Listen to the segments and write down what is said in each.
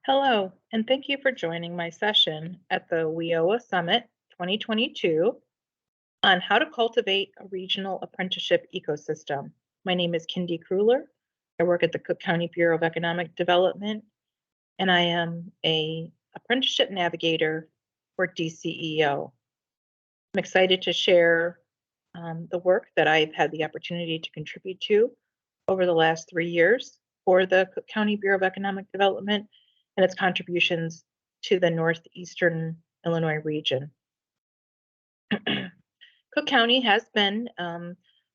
Hello, and thank you for joining my session at the WIOA Summit 2022 on how to cultivate a regional apprenticeship ecosystem. My name is Kindy Kruller. I work at the Cook County Bureau of Economic Development, and I am a apprenticeship navigator for DCEO. I'm excited to share the work that I've had the opportunity to contribute to over the last 3 years for the Cook County Bureau of Economic Development and its contributions to the Northeastern Illinois region. Cook County has been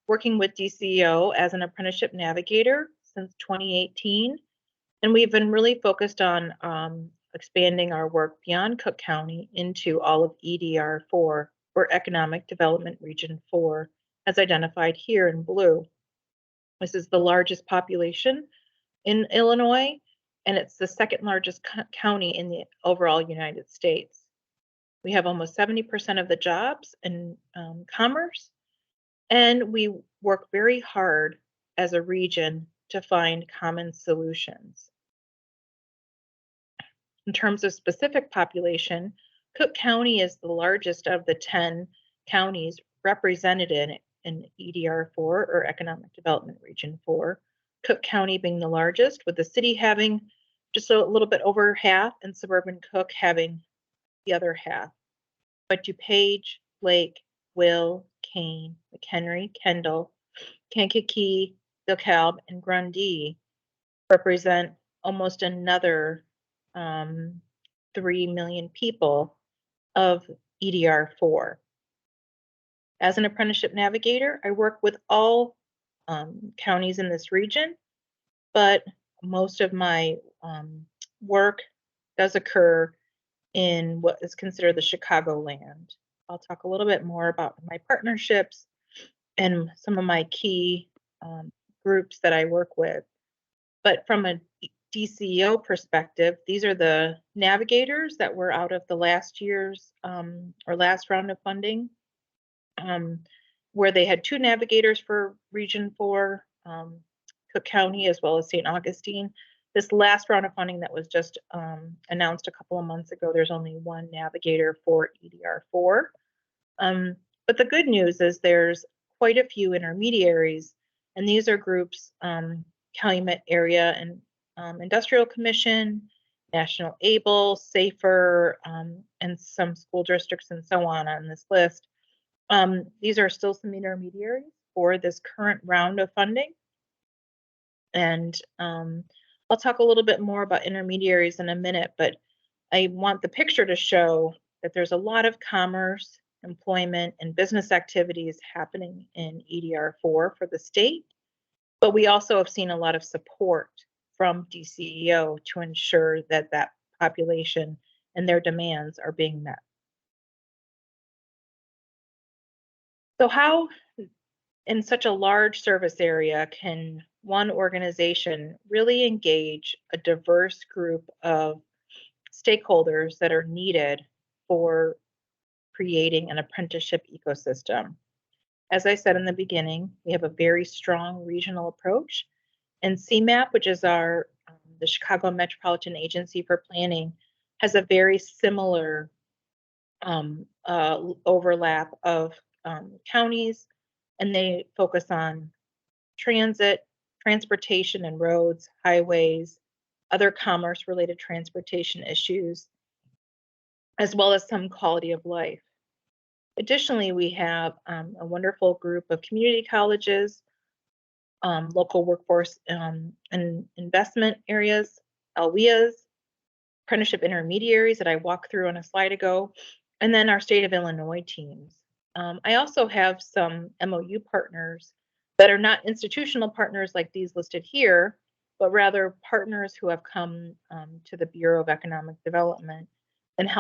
working with DCEO as an apprenticeship navigator since 2018, and we've been really focused on expanding our work beyond Cook County into all of EDR4, or Economic Development Region 4, as identified here in blue. This is the largest population in Illinois, and it's the second largest county in the overall United States. We have almost 70% of the jobs in commerce, and we work very hard as a region to find common solutions. In terms of specific population, Cook County is the largest of the 10 counties represented in EDR4, or Economic Development Region 4. Cook County being the largest, with the city having just a little bit over half and suburban Cook having the other half. But DuPage, Lake, Will, Kane, McHenry, Kendall, Kankakee, DeKalb, and Grundy represent almost another 3 million people of EDR4. As an apprenticeship navigator, I work with all counties in this region, but most of my work does occur in what is considered the Chicagoland. I'll talk a little bit more about my partnerships and some of my key groups that I work with. But from a DCEO perspective, these are the navigators that were out of the last year's or last round of funding, where they had 2 navigators for Region 4, Cook County, as well as St. Augustine. This last round of funding that was just announced a couple of months ago, there's only 1 navigator for EDR4. But the good news is there's quite a few intermediaries, and these are groups, Calumet Area and Industrial Commission, National Able, Safer, and some school districts and so on this list. These are still some intermediaries for this current round of funding. And I'll talk a little bit more about intermediaries in a minute, but I want the picture to show that there's a lot of commerce, employment, and business activities happening in EDR4 for the state, but we also have seen a lot of support from DCEO to ensure that that population and their demands are being met. So how, in such a large service area, can one organization really engage a diverse group of stakeholders that are needed for creating an apprenticeship ecosystem? As I said in the beginning, we have a very strong regional approach, and CMAP, which is our the Chicago Metropolitan Agency for Planning, has a very similar overlap of counties, and they focus on transit, transportation and roads, highways, other commerce-related transportation issues, as well as some quality of life. Additionally, we have a wonderful group of community colleges, local workforce and investment areas, LWIAs, apprenticeship intermediaries that I walked through on a slide ago, and then our state of Illinois teams. I also have some MOU partners that are not institutional partners like these listed here, but rather partners who have come to the Bureau of Economic Development and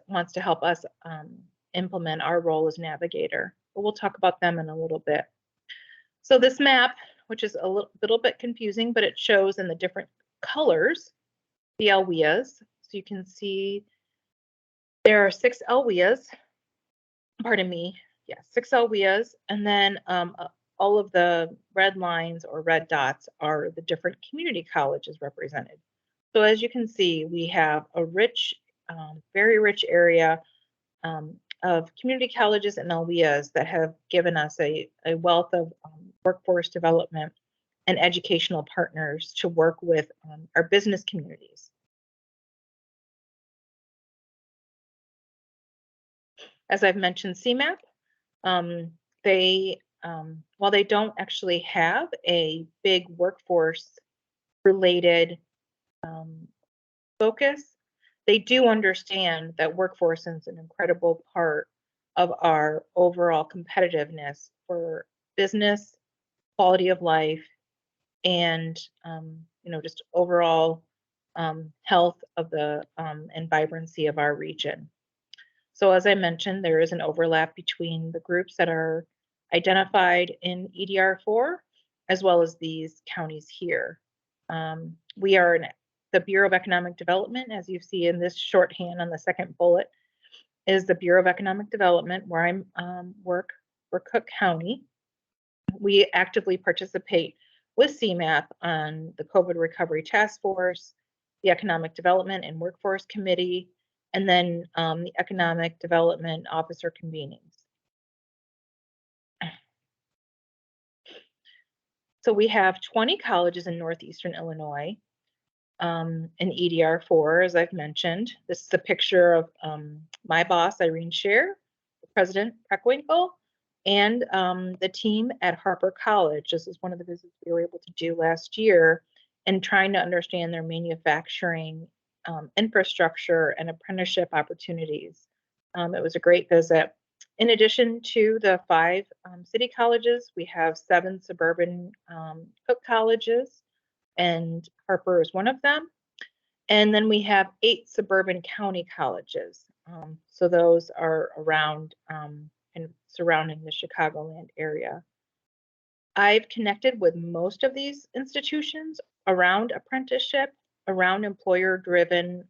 wants to help us implement our role as navigator. But we'll talk about them in a little bit. So this map, which is a little bit confusing, but it shows in the different colors the LWIAs. So you can see there are 6 LWIAs, pardon me, yeah, 6 LWIAs, and then all of the red lines or red dots are the different community colleges represented. So as you can see, we have a rich, very rich area of community colleges and LWIAs that have given us a wealth of workforce development and educational partners to work with our business communities. As I've mentioned, CMAP, while they don't actually have a big workforce related focus, they do understand that workforce is an incredible part of our overall competitiveness for business, quality of life, and just overall health of the and vibrancy of our region. So as I mentioned, there is an overlap between the groups that are identified in EDR4 as well as these counties here. We are the Bureau of Economic Development, as you see in this shorthand on the second bullet, is the Bureau of Economic Development, where I work for Cook County. We actively participate with CMAP on the COVID Recovery Task Force, the Economic Development and Workforce Committee, and then the Economic Development Officer convenings. So we have 20 colleges in Northeastern Illinois in EDR4, as I've mentioned. This is a picture of my boss, Irene Scheer, President Preckwinkle, and the team at Harper College. This is one of the visits we were able to do last year, and trying to understand their manufacturing infrastructure and apprenticeship opportunities. It was a great visit. In addition to the 5 city colleges, we have 7 suburban Cook colleges, and Harper is one of them. And then we have 8 suburban county colleges. So those are around and surrounding the Chicagoland area. I've connected with most of these institutions around apprenticeship, around employer-driven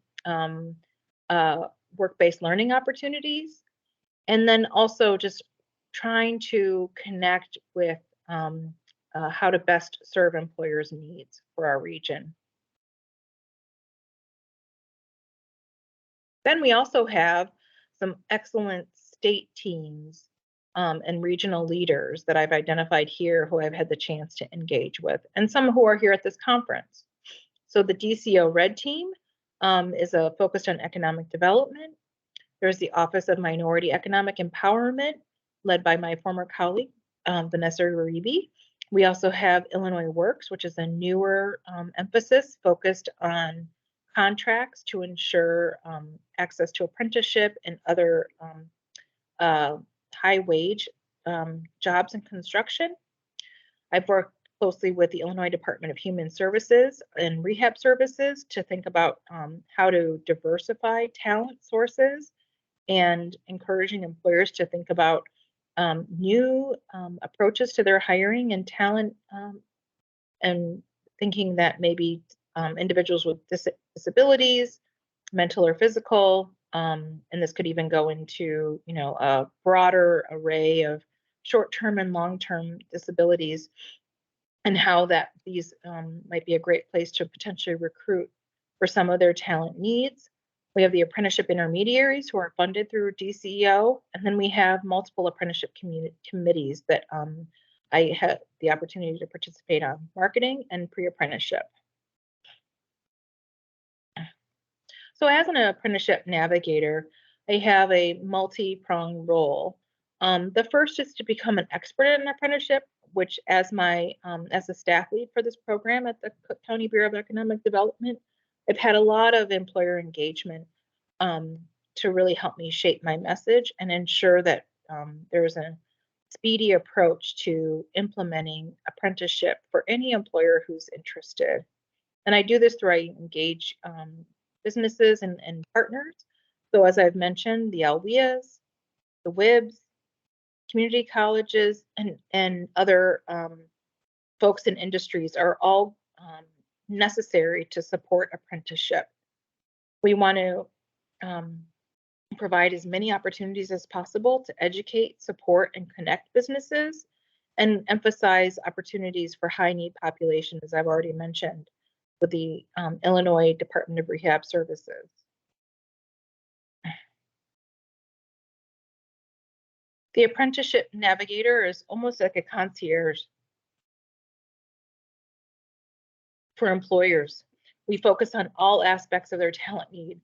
work-based learning opportunities, and then also just trying to connect with how to best serve employers' needs for our region. Then we also have some excellent state teams and regional leaders that I've identified here who I've had the chance to engage with, and some who are here at this conference. So the DCEO Red Team is focused on economic development. There's the Office of Minority Economic Empowerment, led by my former colleague, Vanessa Uribe. We also have Illinois Works, which is a newer emphasis focused on contracts to ensure access to apprenticeship and other high wage jobs in construction. I've worked closely with the Illinois Department of Human Services and Rehab Services to think about how to diversify talent sources and encouraging employers to think about new approaches to their hiring and talent, and thinking that maybe individuals with disabilities, mental or physical, and this could even go into a broader array of short-term and long-term disabilities, and how that these might be a great place to potentially recruit for some of their talent needs. We have the apprenticeship intermediaries who are funded through DCEO, and then we have multiple apprenticeship committees that I had the opportunity to participate on, marketing and pre-apprenticeship. So as an apprenticeship navigator, I have a multi-pronged role. The first is to become an expert in apprenticeship, which as a staff lead for this program at the Cook County Bureau of Economic Development, I've had a lot of employer engagement to really help me shape my message and ensure that there's a speedy approach to implementing apprenticeship for any employer who's interested. And I do this through I engage businesses and partners. So as I've mentioned, the LWIAs, the WIBs, community colleges, and other folks in industries are all necessary to support apprenticeship. We want to provide as many opportunities as possible to educate, support, and connect businesses, and emphasize opportunities for high need population, as I've already mentioned. with the Illinois Department of Rehab Services. The Apprenticeship Navigator is almost like a concierge for employers. We focus on all aspects of their talent need,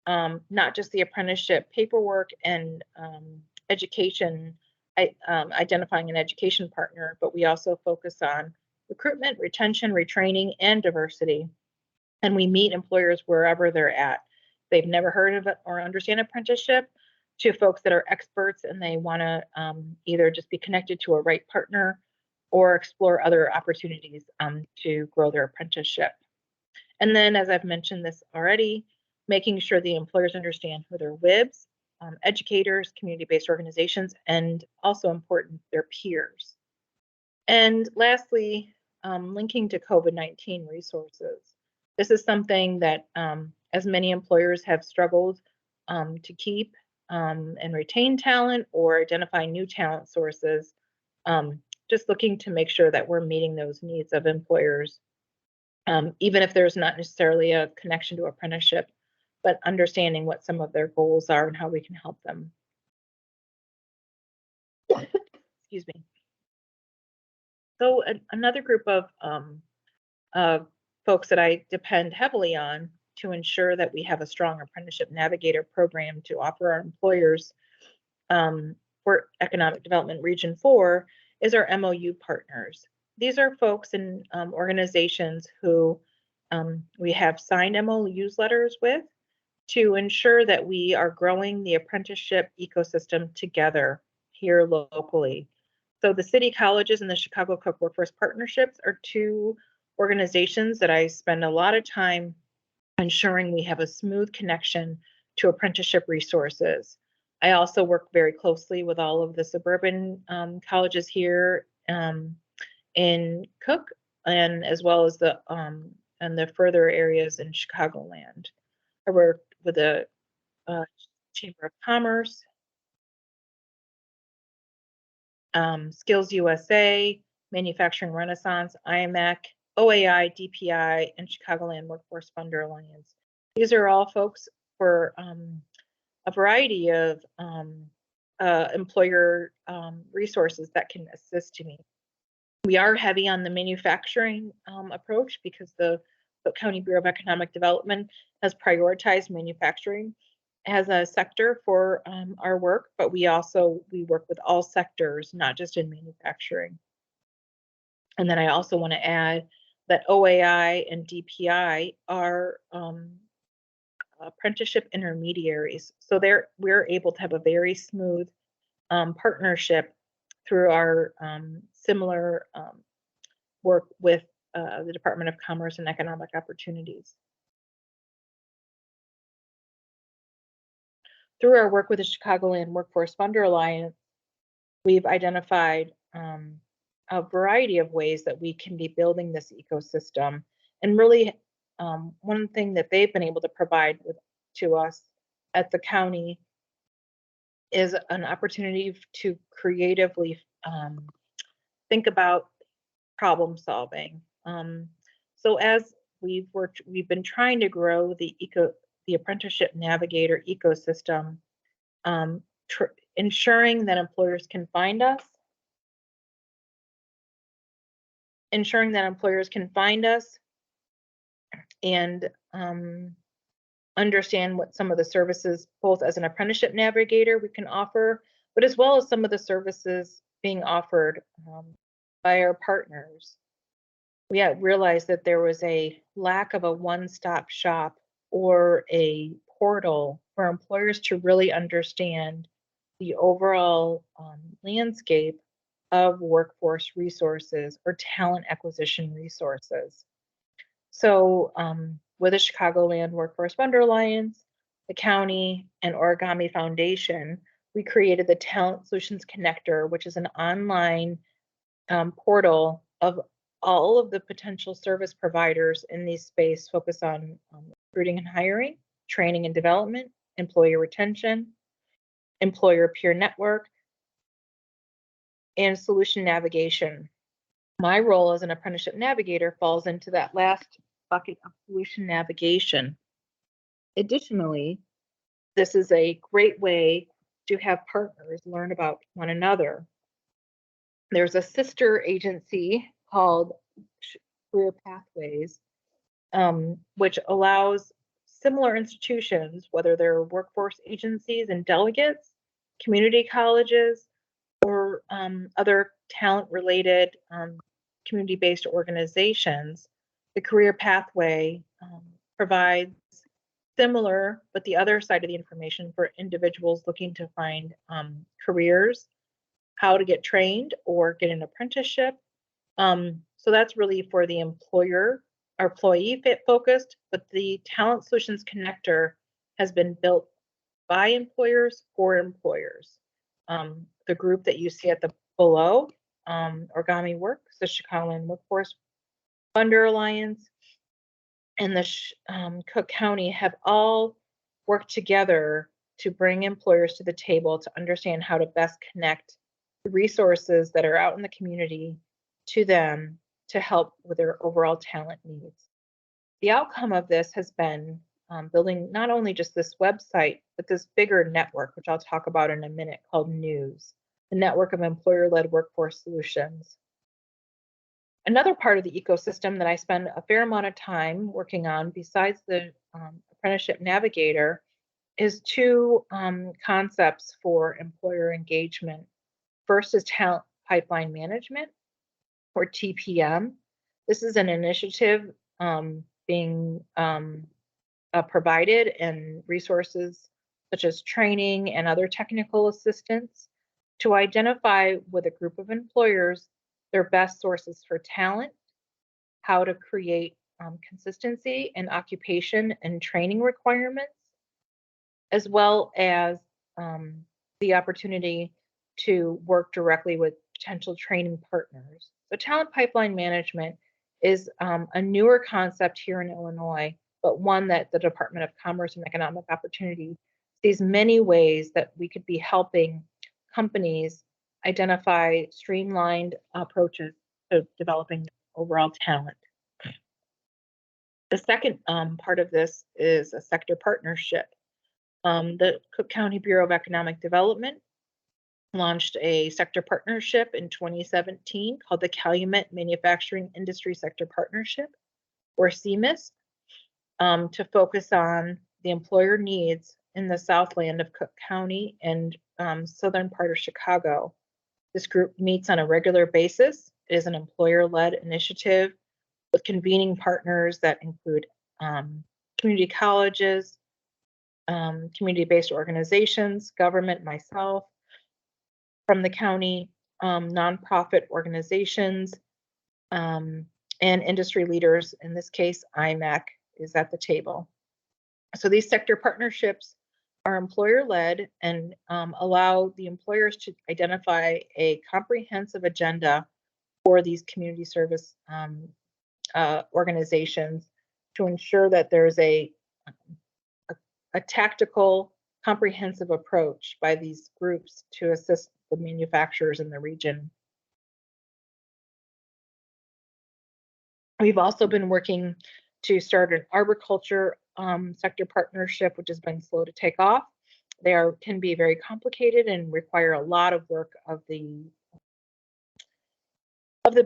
not just the apprenticeship paperwork and education, identifying an education partner, but we also focus on recruitment, retention, retraining, and diversity. And we meet employers wherever they're at. They've never heard of it or understand apprenticeship, to folks that are experts and they want to either just be connected to a right partner or explore other opportunities to grow their apprenticeship. And then, as I've mentioned this already, making sure the employers understand who their WIBs, educators, community-based organizations, and also important, their peers. And lastly, linking to COVID-19 resources. This is something that, as many employers have struggled to keep and retain talent or identify new talent sources, just looking to make sure that we're meeting those needs of employers, even if there's not necessarily a connection to apprenticeship, but understanding what some of their goals are and how we can help them. Excuse me. So another group of folks that I depend heavily on to ensure that we have a strong Apprenticeship Navigator program to offer our employers for Economic Development Region 4 is our MOU partners. These are folks and organizations who we have signed MOUs letters with to ensure that we are growing the apprenticeship ecosystem together here locally. So the City Colleges and the Chicago Cook Workforce Partnerships are two organizations that I spend a lot of time ensuring we have a smooth connection to apprenticeship resources. I also work very closely with all of the suburban colleges here in Cook, and as well as the further areas in Chicagoland. I work with the Chamber of Commerce, Skills USA, Manufacturing Renaissance, IMEC, OAI, DPI, and Chicagoland Workforce Funder Alliance. These are all folks for a variety of employer resources that can assist me. We are heavy on the manufacturing approach because the County Bureau of Economic Development has prioritized manufacturing as a sector for our work, but we work with all sectors, not just in manufacturing. And then I also want to add that OAI and DPI are apprenticeship intermediaries. So we're able to have a very smooth partnership through our similar work with the Department of Commerce and Economic Opportunities. Through our work with the Chicagoland Workforce Funder Alliance, we've identified a variety of ways that we can be building this ecosystem. And really, one thing that they've been able to provide to us at the county is an opportunity to creatively think about problem solving. So as we've been trying to grow the Apprenticeship Navigator ecosystem, ensuring that employers can find us, and understand what some of the services, both as an Apprenticeship Navigator, we can offer, but as well as some of the services being offered by our partners. We had realized that there was a lack of a one-stop shop or a portal for employers to really understand the overall landscape of workforce resources or talent acquisition resources. So with the Chicagoland Workforce Funder Alliance, the county, and Origami Foundation, we created the Talent Solutions Connector, which is an online portal of all of the potential service providers in this space focused on recruiting and hiring, training and development, employee retention, employer peer network, and solution navigation. My role as an Apprenticeship Navigator falls into that last bucket of solution navigation. Additionally, this is a great way to have partners learn about one another. There's a sister agency called Career Pathways, which allows similar institutions, whether they're workforce agencies and delegates, community colleges, or other talent-related community-based organizations. The Career Pathway provides similar, but the other side of the information for individuals looking to find careers, how to get trained or get an apprenticeship. So that's really for the employer or employee focused, but the Talent Solutions Connector has been built by employers for employers. The group that you see at the below, Origami Works, the Chicagoland Workforce Funder Alliance, and the Cook County have all worked together to bring employers to the table to understand how to best connect the resources that are out in the community to them to help with their overall talent needs. The outcome of this has been building not only just this website, but this bigger network, which I'll talk about in a minute, called NEWS, the Network of Employer-Led Workforce Solutions. Another part of the ecosystem that I spend a fair amount of time working on, besides the Apprenticeship Navigator, is two concepts for employer engagement. First is Talent Pipeline Management, or TPM. This is an initiative being provided, and resources such as training and other technical assistance to identify with a group of employers their best sources for talent, how to create consistency in occupation and training requirements, as well as the opportunity to work directly with potential training partners. So talent pipeline management is a newer concept here in Illinois, but one that the Department of Commerce and Economic Opportunity sees many ways that we could be helping companies identify streamlined approaches to developing overall talent. The second part of this is a sector partnership. The Cook County Bureau of Economic Development launched a sector partnership in 2017 called the Calumet Manufacturing Industry Sector Partnership, or CMIS, to focus on the employer needs in the Southland of Cook County and southern part of Chicago. This group meets on a regular basis. It is an employer-led initiative with convening partners that include community colleges, community-based organizations, government, myself, from the county, nonprofit organizations, and industry leaders. In this case, IMEC is at the table. So these sector partnerships are employer-led and allow the employers to identify a comprehensive agenda for these community service organizations to ensure that there's a tactical, comprehensive approach by these groups to assist the manufacturers in the region. We've also been working to start an arboriculture sector partnership, which has been slow to take off. They can be very complicated and require a lot of work of the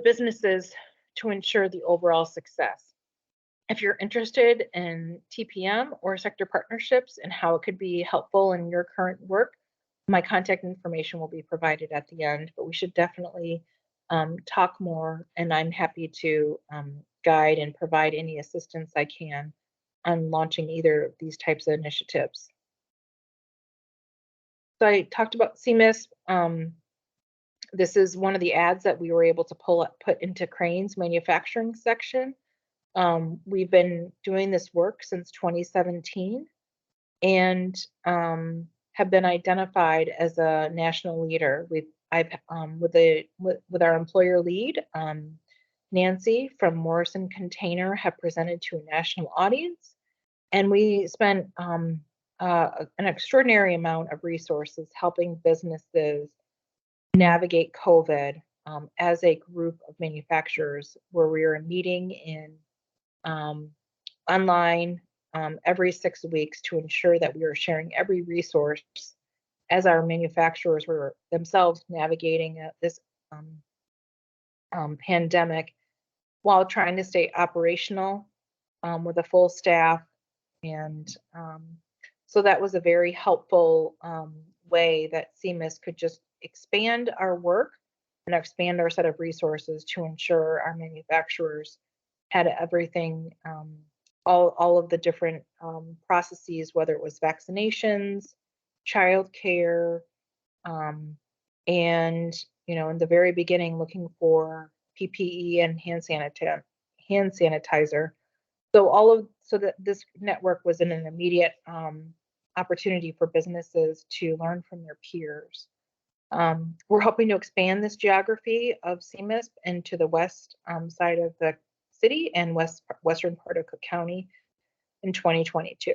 businesses to ensure the overall success. If you're interested in TPM or sector partnerships and how it could be helpful in your current work, my contact information will be provided at the end, but we should definitely talk more, and I'm happy to guide and provide any assistance I can on launching either of these types of initiatives. So I talked about CMIS. This is one of the ads that we were able to put into Crane's manufacturing section. We've been doing this work since 2017 and have been identified as a national leader. With our employer lead, Nancy from Morrison Container, have presented to a national audience, and we spent an extraordinary amount of resources helping businesses navigate COVID as a group of manufacturers, where we were meeting in online every 6 weeks to ensure that we were sharing every resource as our manufacturers were themselves navigating this pandemic while trying to stay operational with a full staff. And so that was a very helpful way that CMIS could just expand our work and expand our set of resources to ensure our manufacturers had everything, all of the different processes, whether it was vaccinations, childcare, and in the very beginning, looking for PPE and hand sanitizer. So that this network was an immediate opportunity for businesses to learn from their peers. We're hoping to expand this geography of CMIS into the west side of the city and western part of Cook County in 2022.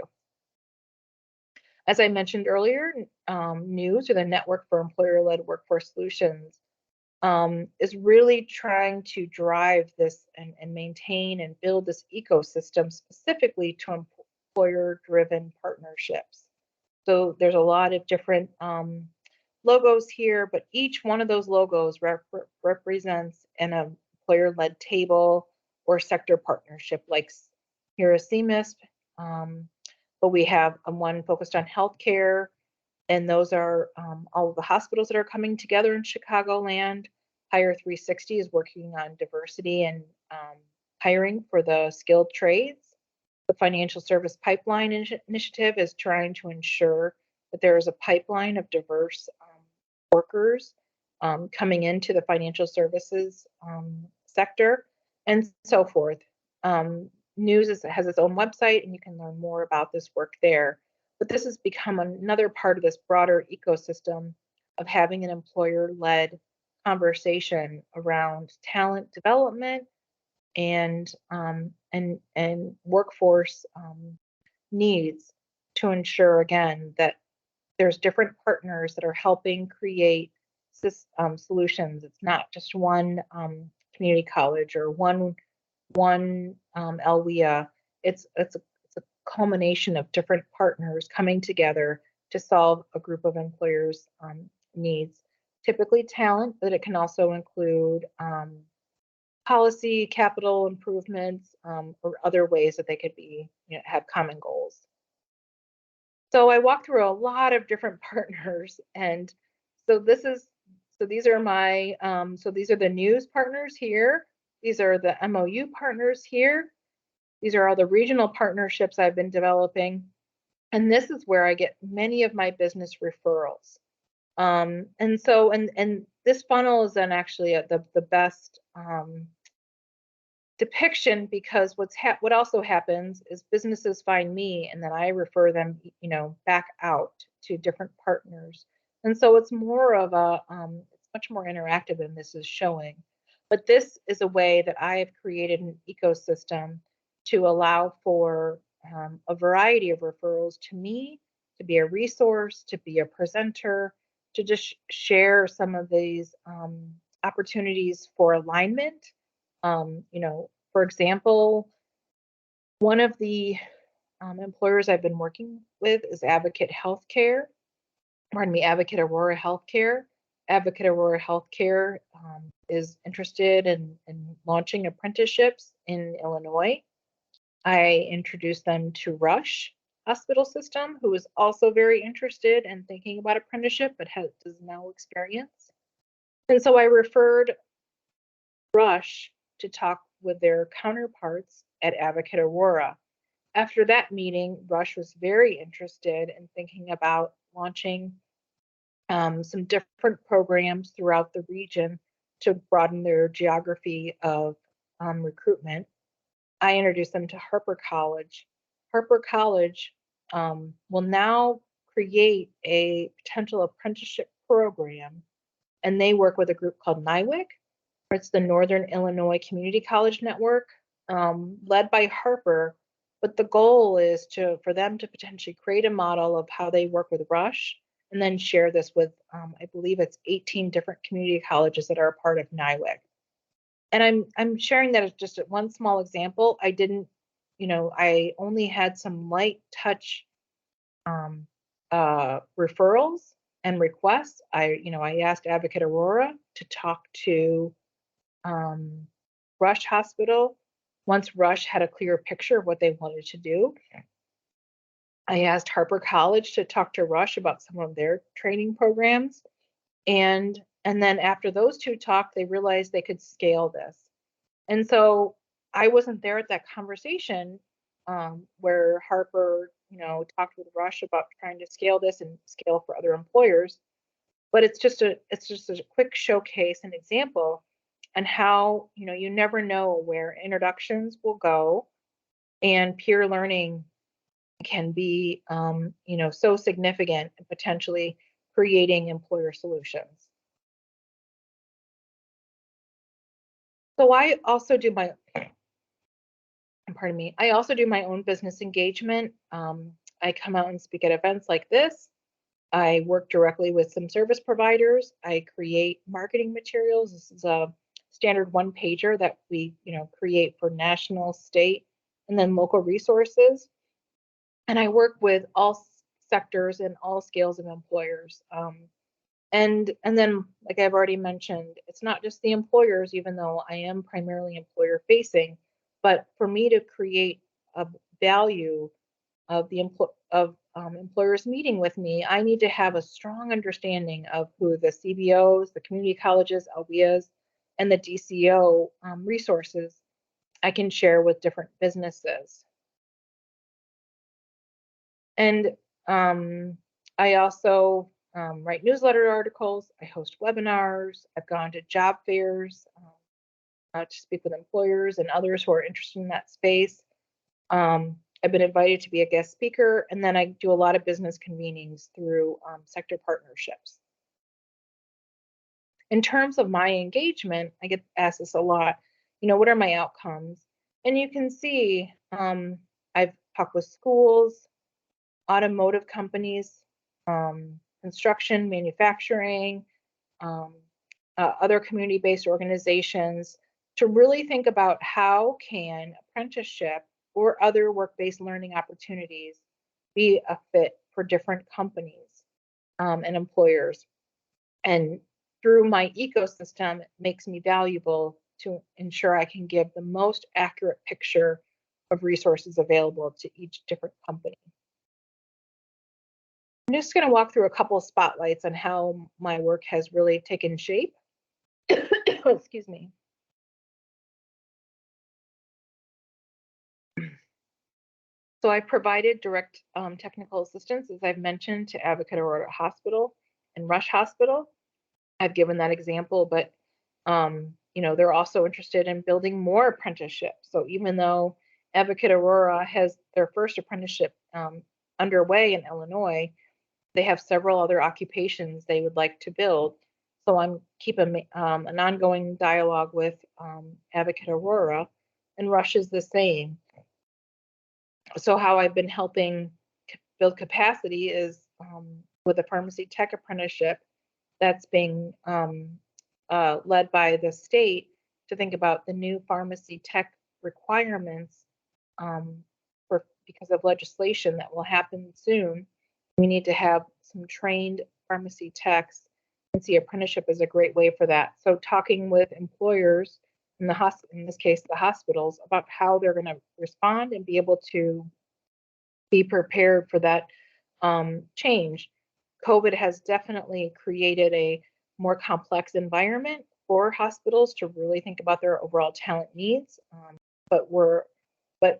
As I mentioned earlier, NEWS, or the Network for Employer-Led Workforce Solutions, is really trying to drive this and maintain and build this ecosystem specifically to employer-driven partnerships. So there's a lot of different logos here, but each one of those logos represents an employer-led table or sector partnership, like here is CMIS, but we have one focused on healthcare, and those are all of the hospitals that are coming together in Chicagoland. Hire 360 is working on diversity and hiring for the skilled trades. The Financial Service Pipeline Initiative is trying to ensure that there is a pipeline of diverse workers coming into the financial services sector, and so forth. NEWS has its own website, and you can learn more about this work there. But this has become another part of this broader ecosystem of having an employer-led conversation around talent development and workforce needs, to ensure again that there's different partners that are helping create solutions. It's not just one community college or one LWIA. It's a culmination of different partners coming together to solve a group of employers' needs. Typically talent, but it can also include policy, capital improvements, or other ways that they could be, have common goals. So I walked through a lot of different partners, and so these are my these are the NEWS partners here. These are the MOU partners here. These are all the regional partnerships I've been developing, and this is where I get many of my business referrals. And this funnel is then actually the best depiction, because what also happens is businesses find me, and then I refer them, back out to different partners. And so it's more of it's much more interactive than this is showing. But this is a way that I have created an ecosystem to allow for a variety of referrals to me, to be a resource, to be a presenter, to just share some of these opportunities for alignment. For example, one of the employers I've been working with is Advocate Aurora Healthcare. Advocate Aurora Healthcare is interested in launching apprenticeships in Illinois. I introduced them to Rush Hospital System, who is also very interested in thinking about apprenticeship, but has no experience. And so I referred Rush to talk with their counterparts at Advocate Aurora. After that meeting, Rush was very interested in thinking about launching some different programs throughout the region to broaden their geography of recruitment. I introduced them to Harper College. Harper College will now create a potential apprenticeship program, and they work with a group called NIWIC. It's the Northern Illinois Community College Network, led by Harper. But the goal is for them to potentially create a model of how they work with Rush, and then share this with, I believe it's 18 different community colleges that are a part of NIWIC. And I'm sharing that as just one small example. I didn't I only had some light touch referrals and requests. I asked Advocate Aurora to talk to Rush Hospital once Rush had a clear picture of what they wanted to do. I asked Harper College to talk to Rush about some of their training programs. And then after those two talked, they realized they could scale this. And so I wasn't there at that conversation where Harper, talked with Rush about trying to scale this and scale for other employers. But it's just a quick showcase and example on how, you never know where introductions will go, and peer learning can be, so significant and potentially creating employer solutions. So I also do my own business engagement. I come out and speak at events like this. I work directly with some service providers. I create marketing materials. This is a standard one pager that we, create for national, state, and then local resources. And I work with all sectors and all scales of employers. And then, like I've already mentioned, it's not just the employers, even though I am primarily employer facing, but for me to create a value of the employers meeting with me, I need to have a strong understanding of who the CBOs, the community colleges, LBAs, and the DCEO resources I can share with different businesses. And I also write newsletter articles. I host webinars. I've gone to job fairs to speak with employers and others who are interested in that space. I've been invited to be a guest speaker, and then I do a lot of business convenings through sector partnerships. In terms of my engagement, I get asked this a lot, what are my outcomes? And you can see I've talked with schools, automotive companies, construction, manufacturing, other community-based organizations, to really think about how can apprenticeship or other work-based learning opportunities be a fit for different companies and employers. And through my ecosystem, it makes me valuable to ensure I can give the most accurate picture of resources available to each different company. I'm just going to walk through a couple of spotlights on how my work has really taken shape. Excuse me. So I provided direct technical assistance, as I've mentioned, to Advocate Aurora Hospital and Rush Hospital. I've given that example, but they're also interested in building more apprenticeships. So even though Advocate Aurora has their first apprenticeship underway in Illinois, they have several other occupations they would like to build. So I'm keeping an ongoing dialogue with Advocate Aurora, and Rush is the same. So how I've been helping build capacity is with a pharmacy tech apprenticeship that's being led by the state to think about the new pharmacy tech requirements because of legislation that will happen soon. We need to have some trained pharmacy techs, and see apprenticeship as a great way for that. So talking with employers, in this case, the hospitals, about how they're going to respond and be able to be prepared for that change. COVID has definitely created a more complex environment for hospitals to really think about their overall talent needs. But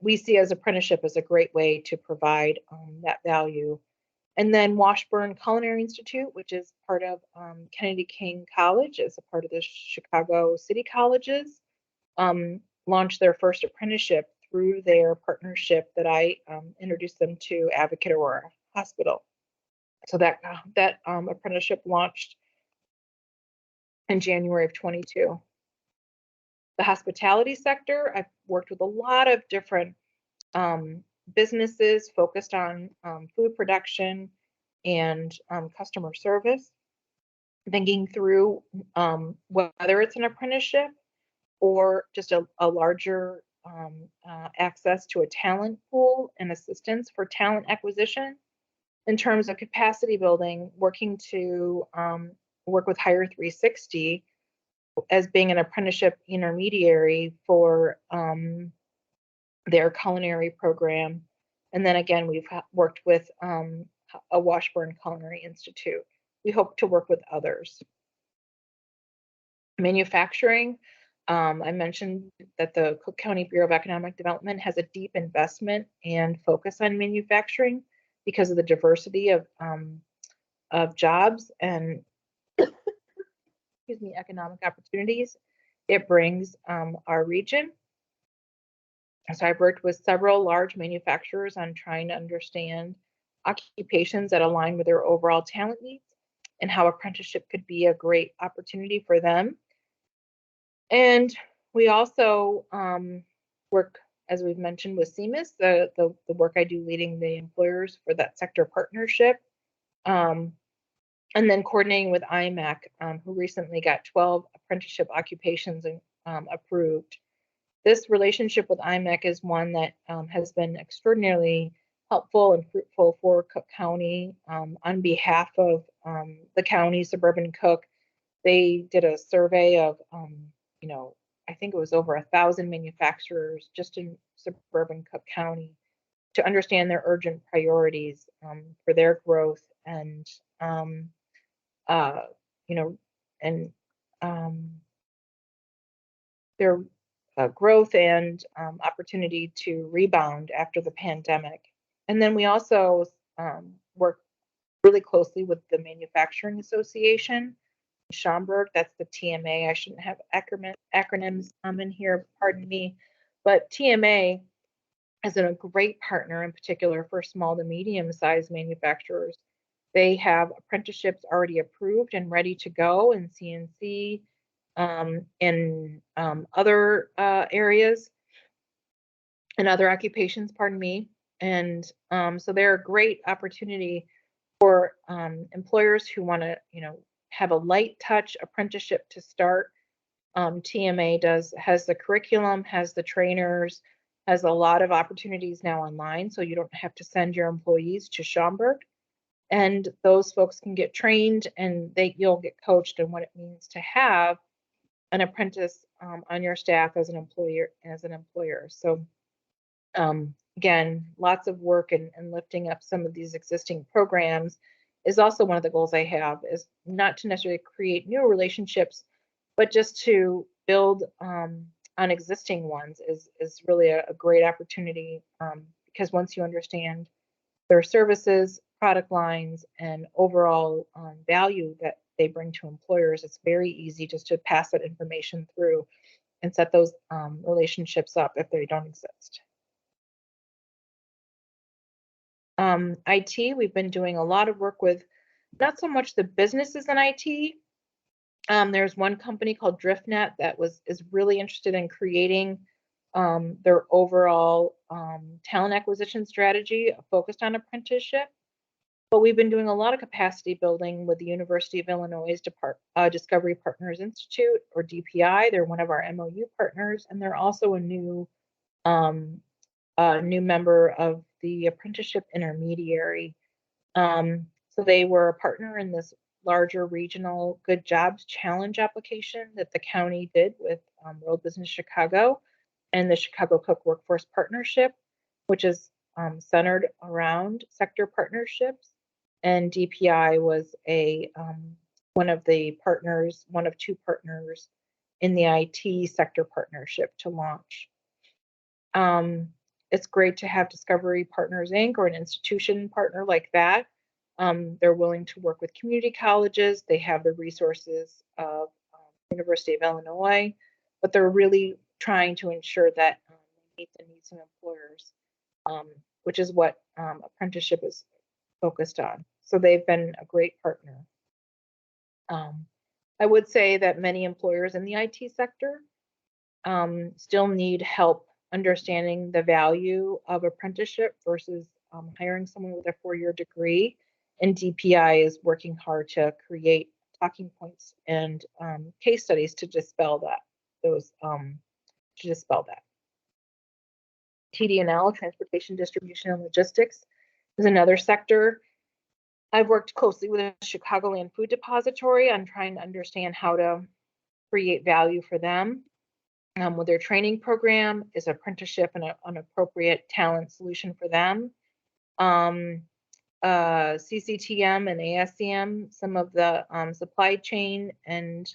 we see as apprenticeship as a great way to provide that value. And then Washburn Culinary Institute, which is part of Kennedy King College, is a part of the Chicago City Colleges, launched their first apprenticeship through their partnership that I introduced them to Advocate Aurora Hospital. So that apprenticeship launched in January of 22. The hospitality sector, I've worked with a lot of different businesses focused on food production and customer service, thinking through whether it's an apprenticeship or just a larger access to a talent pool and assistance for talent acquisition. In terms of capacity building, working to work with Hire 360 as being an apprenticeship intermediary for their culinary program. And then again, we've worked with a Washburn Culinary Institute. We hope to work with others. Manufacturing, I mentioned that the Cook County Bureau of Economic Development has a deep investment and focus on manufacturing because of the diversity of jobs and excuse me, economic opportunities it brings our region. So I've worked with several large manufacturers on trying to understand occupations that align with their overall talent needs and how apprenticeship could be a great opportunity for them. And we also work, as we've mentioned, with CMIS, the work I do leading the employers for that sector partnership. And then coordinating with IMAC, who recently got 12 apprenticeship occupations approved. This relationship with IMAC is one that has been extraordinarily helpful and fruitful for Cook County on behalf of the county, Suburban Cook. They did a survey of, I think it was over 1,000 manufacturers just in Suburban Cook County to understand their urgent priorities for their growth and, their growth and opportunity to rebound after the pandemic. And then we also work really closely with the Manufacturing Association, Schaumburg, that's the TMA. I shouldn't have acronyms in here, pardon me. But TMA is a great partner in particular for small to medium-sized manufacturers. They have apprenticeships already approved and ready to go in CNC, in other areas and other occupations, pardon me. And so they're a great opportunity for employers who want to, have a light touch apprenticeship to start. TMA has the curriculum, has the trainers, has a lot of opportunities now online, so you don't have to send your employees to Schaumburg. And those folks can get trained and you'll get coached in what it means to have an apprentice on your staff as an employer. So again, lots of work and lifting up some of these existing programs is also one of the goals I have, is not to necessarily create new relationships, but just to build on existing ones is really a great opportunity, because once you understand their services, product lines, and overall value that they bring to employers, it's very easy just to pass that information through and set those relationships up if they don't exist. IT, we've been doing a lot of work with not so much the businesses in IT. There's one company called DriftNet that is really interested in creating their overall talent acquisition strategy focused on apprenticeship. But we've been doing a lot of capacity building with the University of Illinois Discovery Partners Institute, or DPI. They're one of our MOU partners, and they're also a new member of the Apprenticeship Intermediary. So they were a partner in this larger regional Good Jobs Challenge application that the county did with World Business Chicago and the Chicago Cook Workforce Partnership, which is centered around sector partnerships. And DPI was one of two partners in the IT sector partnership to launch. It's great to have Discovery Partners Inc. or an institution partner like that. They're willing to work with community colleges. They have the resources of University of Illinois, but they're really trying to ensure that they meet the needs of employers, which is what apprenticeship is focused on. So they've been a great partner. I would say that many employers in the IT sector still need help understanding the value of apprenticeship versus hiring someone with a 4-year degree. And DPI is working hard to create talking points and case studies to dispel that. TD&L, transportation, distribution, and logistics, is another sector. I've worked closely with the Chicagoland Food Depository on trying to understand how to create value for them. With their training program, is apprenticeship an appropriate talent solution for them? CCTM and ASCM, some of the supply chain and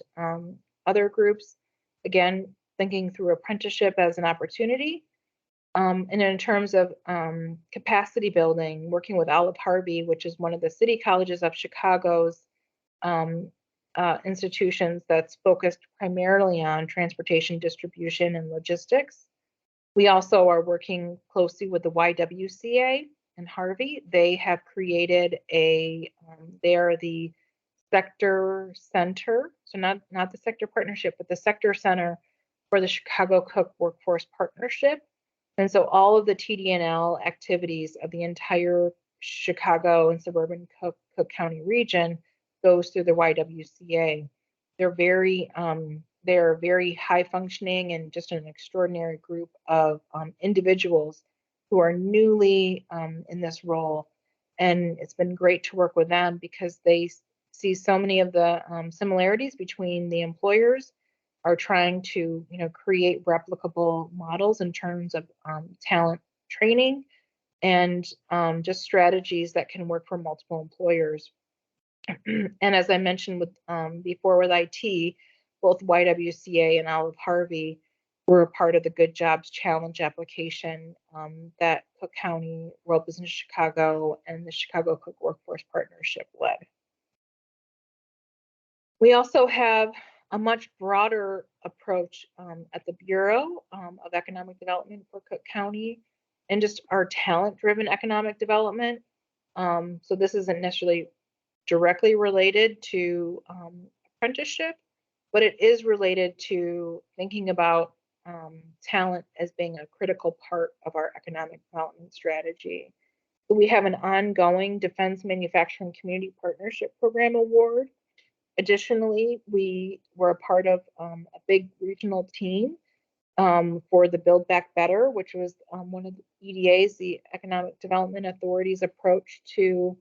other groups, again, thinking through apprenticeship as an opportunity. And in terms of capacity building, working with Olive Harvey, which is one of the city colleges of Chicago's institutions that's focused primarily on transportation, distribution, and logistics. We also are working closely with the YWCA and Harvey. They have created they are the sector center, so not the sector partnership, but the sector center for the Chicago Cook Workforce Partnership. And so all of the TD&L activities of the entire Chicago and suburban Cook County region goes through the YWCA. They're very high functioning and just an extraordinary group of individuals who are newly in this role. And it's been great to work with them because they see so many of the similarities between the employers are trying to create replicable models in terms of talent training and just strategies that can work for multiple employers. And as I mentioned with before with IT, both YWCA and Olive Harvey were a part of the Good Jobs Challenge application that Cook County, World Business Chicago, and the Chicago Cook Workforce Partnership led. We also have a much broader approach at the Bureau of Economic Development for Cook County and just our talent-driven economic development. So this isn't necessarily directly related to apprenticeship, but it is related to thinking about talent as being a critical part of our economic development strategy. So we have an ongoing Defense Manufacturing Community Partnership Program award. Additionally, we were a part of a big regional team for the Build Back Better, which was one of the EDA's, the Economic Development Authority's approach to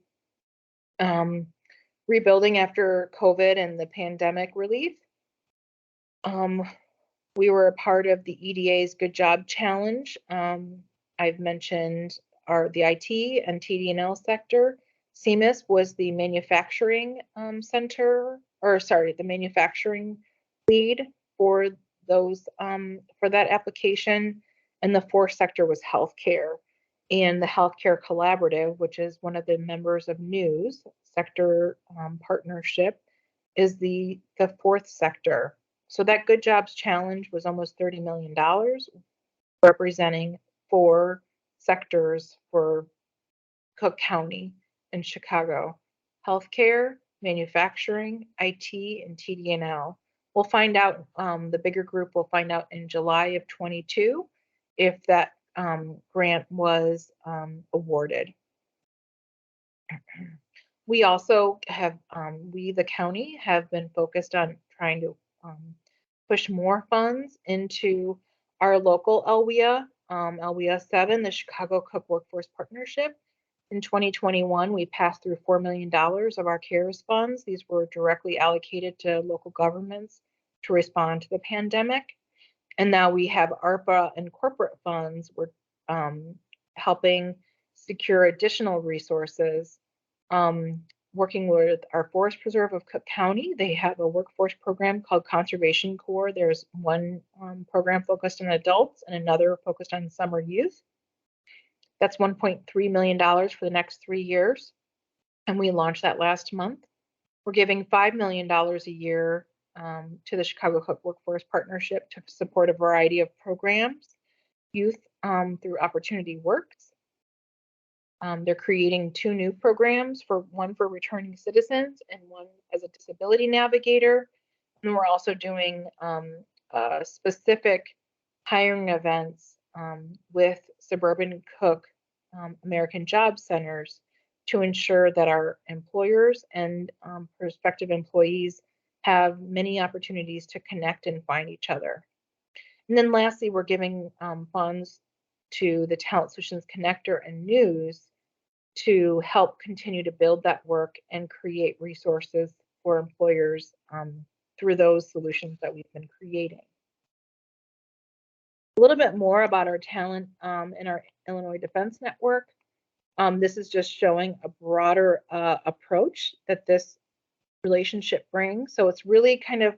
rebuilding after COVID and the pandemic relief. We were a part of the EDA's Good Job Challenge. I've mentioned the IT and TD&L sector. CMIS was the manufacturing the manufacturing lead for those for that application. And the fourth sector was healthcare. And the Healthcare Collaborative, which is one of the members of NEWS sector partnership, is the fourth sector. So that Good Jobs Challenge was almost $30 million, representing 4 sectors for Cook County and Chicago: healthcare, manufacturing, IT, and TD&L. We'll find out, the bigger group will find out in July of 22 if that grant was awarded. We also have, we the county have been focused on trying to push more funds into our local LWIA, LWIA 7, the Chicago Cook Workforce Partnership. In 2021, we passed through $4 million of our CARES funds. These were directly allocated to local governments to respond to the pandemic. And now we have ARPA and corporate funds. We're helping secure additional resources. Working with our Forest Preserve of Cook County, they have a workforce program called Conservation Corps. There's one program focused on adults and another focused on summer youth. That's $1.3 million for the next 3 years. And we launched that last month. We're giving $5 million a year to the Chicago Cook Workforce Partnership to support a variety of programs, youth through Opportunity Works. They're creating 2 new programs, one for returning citizens and one as a disability navigator. And we're also doing specific hiring events with suburban Cook American Job Centers to ensure that our employers and prospective employees have many opportunities to connect and find each other. And then lastly, we're giving funds to the Talent Solutions Connector and news to help continue to build that work and create resources for employers through those solutions that we've been creating. A little bit more about our talent in our Illinois Defense Network. This is just showing a broader approach that this relationship brings. So it's really kind of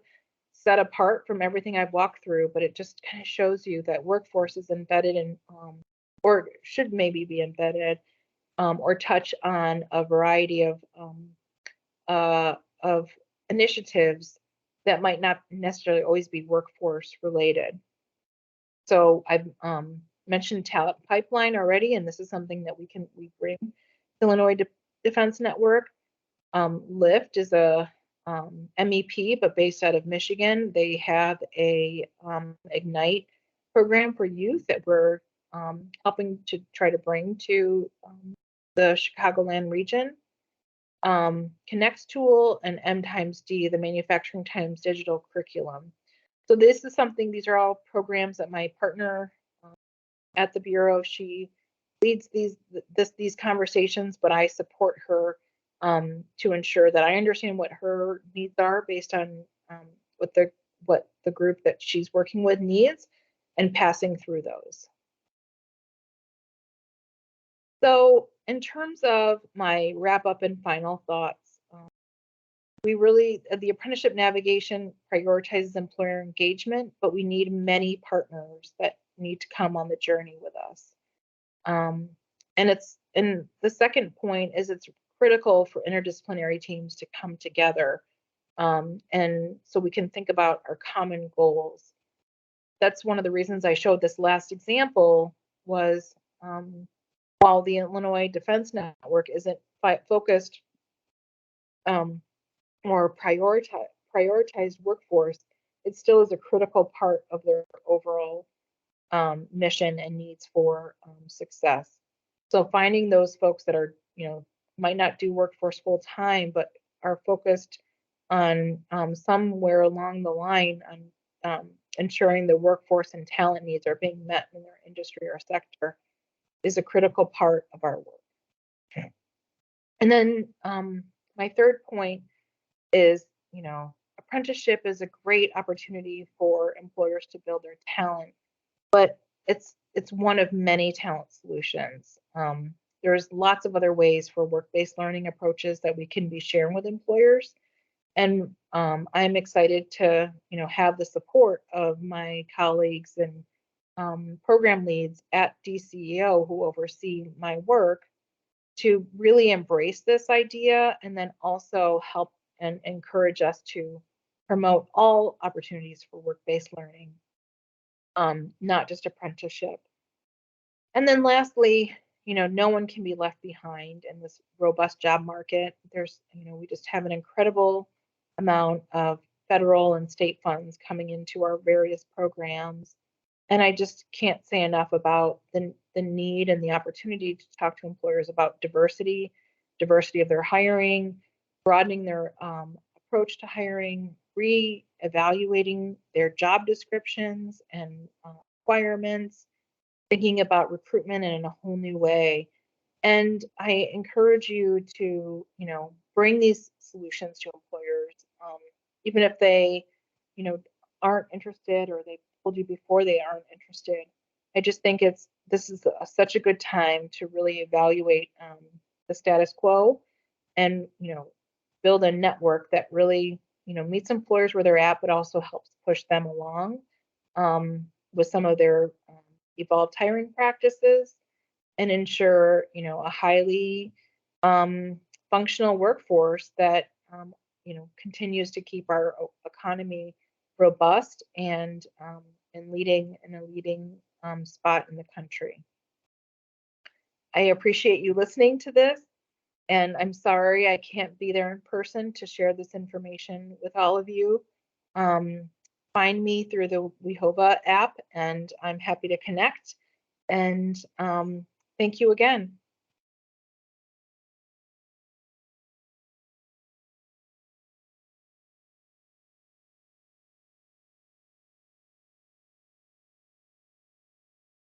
set apart from everything I've walked through, but it just kind of shows you that workforce is embedded in, or should maybe be embedded, or touch on a variety of initiatives that might not necessarily always be workforce related. So I've mentioned talent pipeline already, and this is something that we bring to Illinois Defense Network. LIFT is a MEP, but based out of Michigan. They have a Ignite program for youth that we're helping to try to bring to the Chicagoland region. Connects Tool and M times D, the Manufacturing Times Digital Curriculum. So this is something, these are all programs that my partner at the Bureau, she leads these conversations, but I support her to ensure that I understand what her needs are based on what the group that she's working with needs and passing through those. So in terms of my wrap up and final thoughts, the Apprenticeship Navigation prioritizes employer engagement, but we need many partners that need to come on the journey with us. And the second point is it's critical for interdisciplinary teams to come together, and so we can think about our common goals. That's one of the reasons I showed this last example was while the Illinois Defense Network isn't focused or prioritized workforce, it still is a critical part of their overall mission and needs for success. So finding those folks that are, might not do workforce full time, but are focused on somewhere along the line on ensuring the workforce and talent needs are being met in their industry or sector is a critical part of our work. Okay. And then my third point is, apprenticeship is a great opportunity for employers to build their talent, but it's one of many talent solutions. There's lots of other ways for work-based learning approaches that we can be sharing with employers. And I'm excited to, have the support of my colleagues and program leads at DCEO who oversee my work to really embrace this idea and then also help and encourage us to promote all opportunities for work-based learning, not just apprenticeship. And then lastly, no one can be left behind in this robust job market. There's, we just have an incredible amount of federal and state funds coming into our various programs. And I just can't say enough about the need and the opportunity to talk to employers about diversity of their hiring, broadening their approach to hiring, re-evaluating their job descriptions and requirements, thinking about recruitment in a whole new way. And I encourage you to, bring these solutions to employers, even if they, aren't interested or they told you before they aren't interested. I just think this is such a good time to really evaluate the status quo and, build a network that really, meets employers where they're at, but also helps push them along with some of their evolved hiring practices and ensure, a highly functional workforce that, continues to keep our economy robust and leading in a leading spot in the country. I appreciate you listening to this, and I'm sorry I can't be there in person to share this information with all of you. Find me through the WeHova app, and I'm happy to connect. And thank you again.